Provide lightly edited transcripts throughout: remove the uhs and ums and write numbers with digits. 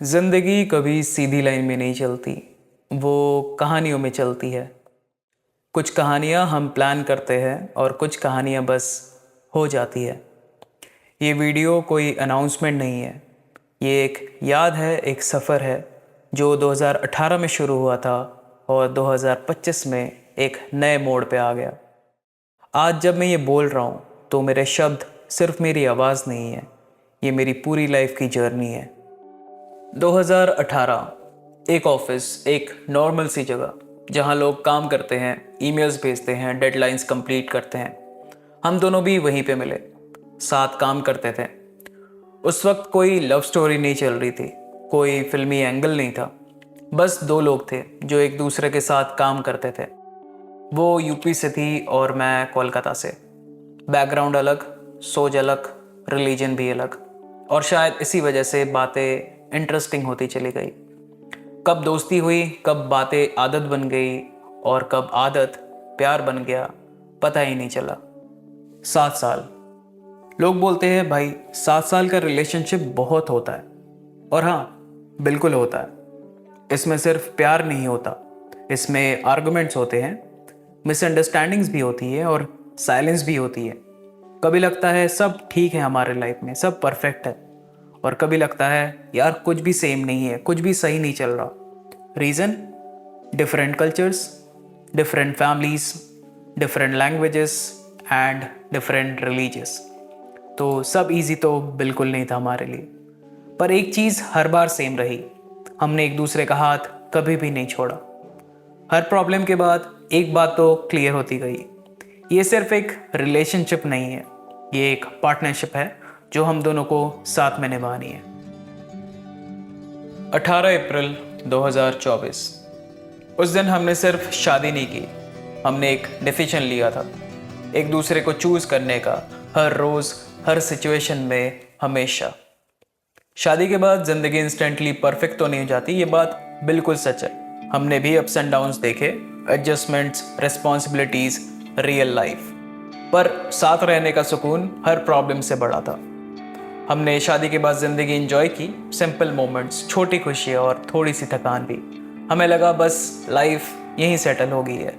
ज़िंदगी कभी सीधी लाइन में नहीं चलती, वो कहानियों में चलती है। कुछ कहानियाँ हम प्लान करते हैं और कुछ कहानियाँ बस हो जाती है। ये वीडियो कोई अनाउंसमेंट नहीं है, ये एक याद है, एक सफ़र है जो 2018 में शुरू हुआ था और 2025 में एक नए मोड़ पे आ गया। आज जब मैं ये बोल रहा हूँ तो मेरे शब्द सिर्फ मेरी आवाज़ नहीं है, ये मेरी पूरी लाइफ की जर्नी है। 2018 एक ऑफिस, एक नॉर्मल सी जगह जहां लोग काम करते हैं, ईमेल्स भेजते हैं, डेडलाइंस कंप्लीट करते हैं। हम दोनों भी वहीं पे मिले, साथ काम करते थे। उस वक्त कोई लव स्टोरी नहीं चल रही थी, कोई फिल्मी एंगल नहीं था। बस दो लोग थे जो एक दूसरे के साथ काम करते थे। वो यूपी से थी और मैं कोलकाता से। बैकग्राउंड अलग, सोच अलग, रिलीजन भी अलग, और शायद इसी वजह से बातें इंटरेस्टिंग होती चली गई। कब दोस्ती हुई, कब बातें आदत बन गई और कब आदत प्यार बन गया, पता ही नहीं चला। 7 साल। लोग बोलते हैं भाई 7 साल का रिलेशनशिप बहुत होता है, और हाँ, बिल्कुल होता है। इसमें सिर्फ प्यार नहीं होता, इसमें आर्गुमेंट्स होते हैं, मिसअंडरस्टैंडिंग्स भी होती है और साइलेंस भी होती है। कभी लगता है सब ठीक है हमारे लाइफ में, सब परफेक्ट है, और कभी लगता है यार कुछ भी सेम नहीं है, कुछ भी सही नहीं चल रहा। Reason? Different cultures, different families, different languages and different religious. तो सब इजी तो बिल्कुल नहीं था हमारे लिए, पर एक चीज़ हर बार सेम रही, हमने एक दूसरे का हाथ कभी भी नहीं छोड़ा। हर प्रॉब्लम के बाद एक बात तो क्लियर होती गई, ये सिर्फ एक रिलेशनशिप नहीं है, ये एक पार्टनरशिप है जो हम दोनों को साथ में निभानी है। 18 अप्रैल 2024। उस दिन हमने सिर्फ शादी नहीं की, हमने एक डिसीजन लिया था, एक दूसरे को चूज करने का, हर रोज, हर सिचुएशन में, हमेशा। शादी के बाद जिंदगी इंस्टेंटली परफेक्ट तो नहीं हो जाती, ये बात बिल्कुल सच है। हमने भी अप्स एंड डाउन्स देखे, एडजस्टमेंट्स, रिस्पॉन्सिबिलिटीज, रियल लाइफ। पर साथ रहने का सुकून हर प्रॉब्लम से बड़ा था। हमने शादी के बाद ज़िंदगी एंजॉय की, सिंपल मोमेंट्स, छोटी खुशियाँ और थोड़ी सी थकान भी। हमें लगा बस लाइफ यहीं सेटल हो गई है।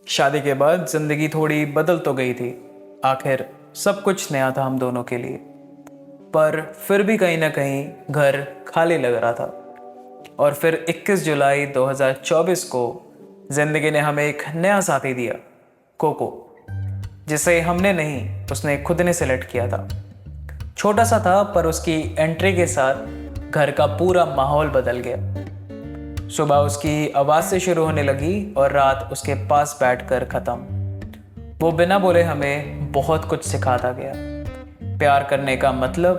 शादी के बाद ज़िंदगी थोड़ी बदल तो गई थी, आखिर सब कुछ नया था हम दोनों के लिए। पर फिर भी कहीं ना कहीं घर खाली लग रहा था। और फिर 21 जुलाई 2024 को ज़िंदगी ने हमें एक नया साथी दिया, कोको, जिसे हमने नहीं, उसने खुद ने सेलेक्ट किया था। छोटा सा था, पर उसकी एंट्री के साथ घर का पूरा माहौल बदल गया। सुबह उसकी आवाज़ से शुरू होने लगी और रात उसके पास बैठकर ख़त्म। वो बिना बोले हमें बहुत कुछ सिखाता गया। प्यार करने का मतलब,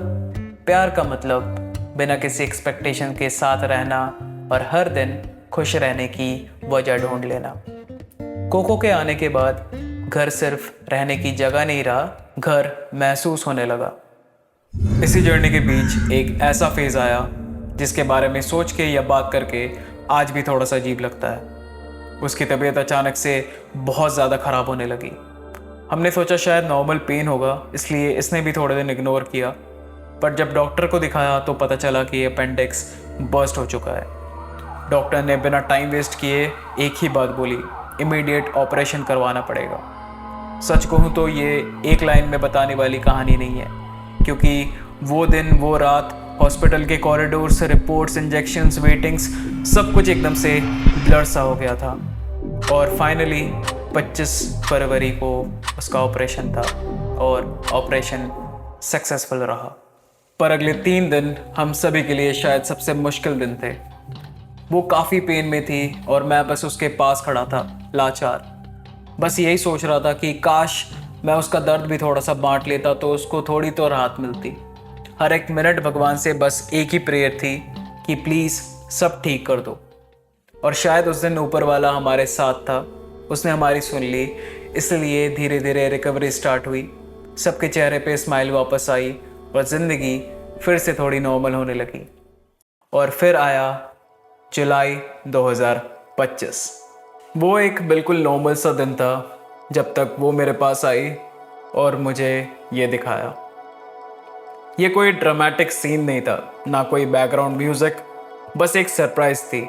प्यार का मतलब बिना किसी एक्सपेक्टेशन के साथ रहना और हर दिन खुश रहने की वजह ढूंढ लेना। कोको के आने के बाद घर सिर्फ रहने की जगह नहीं रहा, घर महसूस होने लगा। इसी जर्नी के बीच एक ऐसा फेज़ आया जिसके बारे में सोच के या बात करके आज भी थोड़ा सा अजीब लगता है। उसकी तबीयत अचानक से बहुत ज़्यादा ख़राब होने लगी। हमने सोचा शायद नॉर्मल पेन होगा, इसलिए इसने भी थोड़े दिन इग्नोर किया। पर जब डॉक्टर को दिखाया तो पता चला कि अपेंडिक्स बर्स्ट हो चुका है। डॉक्टर ने बिना टाइम वेस्ट किए एक ही बात बोली, इमीडिएट ऑपरेशन करवाना पड़ेगा। सच कहूँ तो ये एक लाइन में बताने वाली कहानी नहीं है, क्योंकि वो दिन, वो रात, हॉस्पिटल के कॉरिडोर्स, रिपोर्ट्स, इंजेक्शंस, वेटिंग्स, सब कुछ एकदम से ब्लर सा हो गया था। और फाइनली 25 फरवरी को उसका ऑपरेशन था और ऑपरेशन सक्सेसफुल रहा। पर अगले 3 दिन हम सभी के लिए शायद सबसे मुश्किल दिन थे। वो काफ़ी पेन में थी और मैं बस उसके पास खड़ा था, लाचार। बस यही सोच रहा था कि काश मैं उसका दर्द भी थोड़ा सा बांट लेता तो उसको थोड़ी तो राहत मिलती। हर एक मिनट भगवान से बस एक ही प्रेयर थी कि प्लीज़ सब ठीक कर दो। और शायद उस दिन ऊपर वाला हमारे साथ था, उसने हमारी सुन ली, इसलिए धीरे धीरे रिकवरी स्टार्ट हुई। सबके चेहरे पे स्माइल वापस आई और ज़िंदगी फिर से थोड़ी नॉर्मल होने लगी। और फिर आया जुलाई 2025। वो एक बिल्कुल नॉर्मल सा दिन था जब तक वो मेरे पास आई और मुझे ये दिखाया। ये कोई ड्रामेटिक सीन नहीं था, ना कोई बैकग्राउंड म्यूज़िक, बस एक सरप्राइज़ थी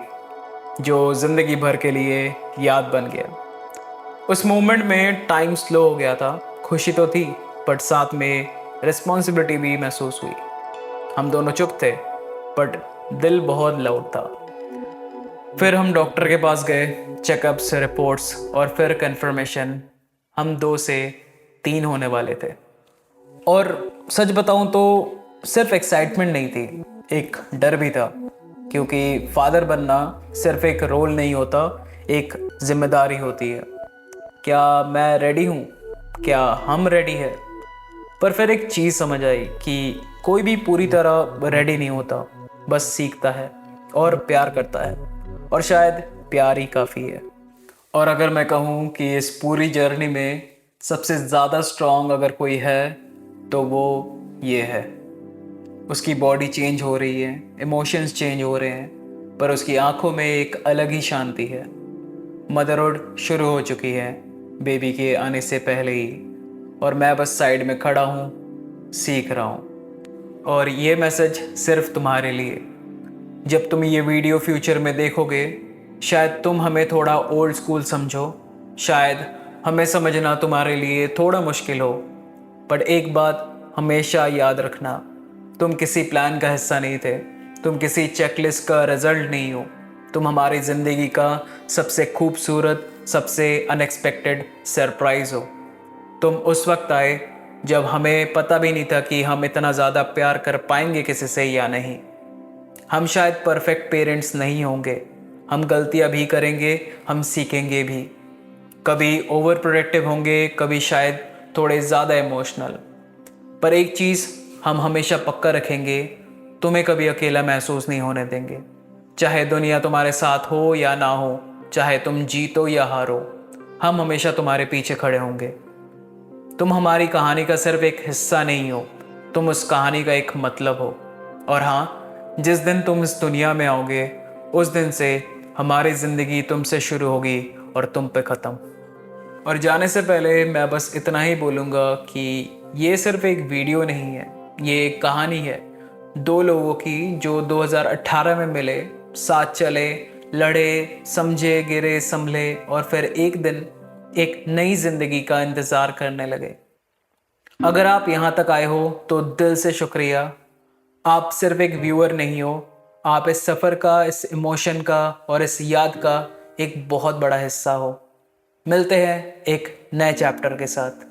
जो ज़िंदगी भर के लिए याद बन गया। उस मोमेंट में टाइम स्लो हो गया था। खुशी तो थी, बट साथ में रिस्पॉन्सिबिलिटी भी महसूस हुई। हम दोनों चुप थे, बट दिल बहुत लाउड था। फिर हम डॉक्टर के पास गए, चेकअप्स, रिपोर्ट्स और फिर कंफर्मेशन। हम 2 से 3 होने वाले थे। और सच बताऊं तो सिर्फ एक्साइटमेंट नहीं थी, एक डर भी था, क्योंकि फादर बनना सिर्फ एक रोल नहीं होता, एक जिम्मेदारी होती है। क्या मैं रेडी हूँ? क्या हम रेडी है? पर फिर एक चीज़ समझ आई कि कोई भी पूरी तरह रेडी नहीं होता, बस सीखता है और प्यार करता है, और शायद प्यार ही काफ़ी है। और अगर मैं कहूँ कि इस पूरी जर्नी में सबसे ज़्यादा स्ट्रॉन्ग अगर कोई है तो वो ये है। उसकी बॉडी चेंज हो रही है, इमोशंस चेंज हो रहे हैं, पर उसकी आंखों में एक अलग ही शांति है। मदरहुड शुरू हो चुकी है बेबी के आने से पहले ही, और मैं बस साइड में खड़ा हूँ, सीख रहा हूँ। और ये मैसेज सिर्फ तुम्हारे लिए। जब तुम ये वीडियो फ्यूचर में देखोगे, शायद तुम हमें थोड़ा ओल्ड स्कूल समझो, शायद हमें समझना तुम्हारे लिए थोड़ा मुश्किल हो, पर एक बात हमेशा याद रखना, तुम किसी प्लान का हिस्सा नहीं थे, तुम किसी चेकलिस्ट का रिजल्ट नहीं हो, तुम हमारी ज़िंदगी का सबसे खूबसूरत, सबसे अनएक्सपेक्टेड सरप्राइज़ हो। तुम उस वक्त आए जब हमें पता भी नहीं था कि हम इतना ज़्यादा प्यार कर पाएंगे किसी से या नहीं। हम शायद परफेक्ट पेरेंट्स नहीं होंगे, हम गलतियां भी करेंगे, हम सीखेंगे भी, कभी ओवर प्रोटेक्टिव होंगे, कभी शायद थोड़े ज़्यादा इमोशनल। पर एक चीज़ हम हमेशा पक्का रखेंगे, तुम्हें कभी अकेला महसूस नहीं होने देंगे। चाहे दुनिया तुम्हारे साथ हो या ना हो, चाहे तुम जीतो या हारो, हम हमेशा तुम्हारे पीछे खड़े होंगे। तुम हमारी कहानी का सिर्फ एक हिस्सा नहीं हो, तुम उस कहानी का एक मतलब हो। और हाँ, जिस दिन तुम इस दुनिया में आओगे, उस दिन से हमारी ज़िंदगी तुमसे शुरू होगी और तुम पे ख़त्म। और जाने से पहले मैं बस इतना ही बोलूँगा कि ये सिर्फ एक वीडियो नहीं है, ये एक कहानी है 2 लोगों की जो 2018 में मिले, साथ चले, लड़े, समझे, गिरे, संभले, और फिर एक दिन एक नई ज़िंदगी का इंतज़ार करने लगे। अगर आप यहाँ तक आए हो तो दिल से शुक्रिया। आप सिर्फ एक व्यूअर नहीं हो, आप इस सफ़र का, इस इमोशन का और इस याद का एक बहुत बड़ा हिस्सा हो। मिलते हैं एक नए चैप्टर के साथ।